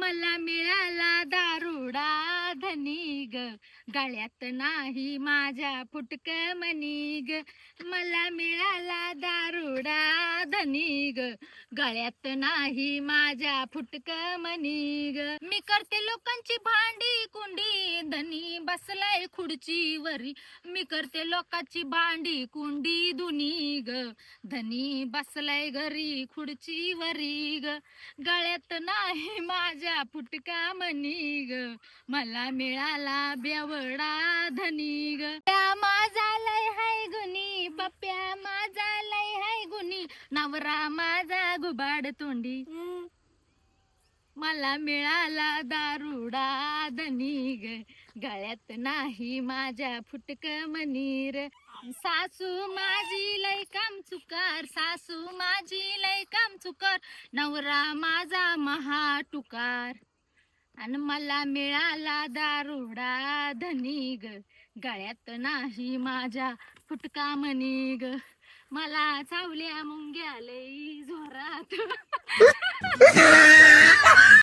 मला मिळाला दारुडा धनी ग, गळ्यात नाही माझ्या फुटक मनी ग. मला मिळाला दारुडा धनी ग, गळ्यात नाही माझ्या फुटक मनी ग. मी करते लोकांची भांडी कुंडी, धनी बसलाय खुर्चीवरी. मी करते लोकांची भांडी कुंडी दुनी ग, धनी बसलाय घरी खुर्चीवरी ग. गळ्यात नाही माझ्या फुटका मनी ग, मला मिळाला बेवडा धनी ग. पप्प्या माझा लय हाय गुनी, पप्प्या माझा लय हाय गुनी, नवरा माझा गुबाड तोंडी. मला मिळाला दारुडा धनी ग, गळ्यात नाही माझ्या फुटक मनीर. सासू माझी लय काम चुकार, सासू माझी लय काम चुकार, नवरा माझा महा टुकार. आणि मला मिळाला दारुडा धनी ग, गळ्यात नाही माझ्या फुटका मनी ग. मला चावल्या मुंग्या लई जोरात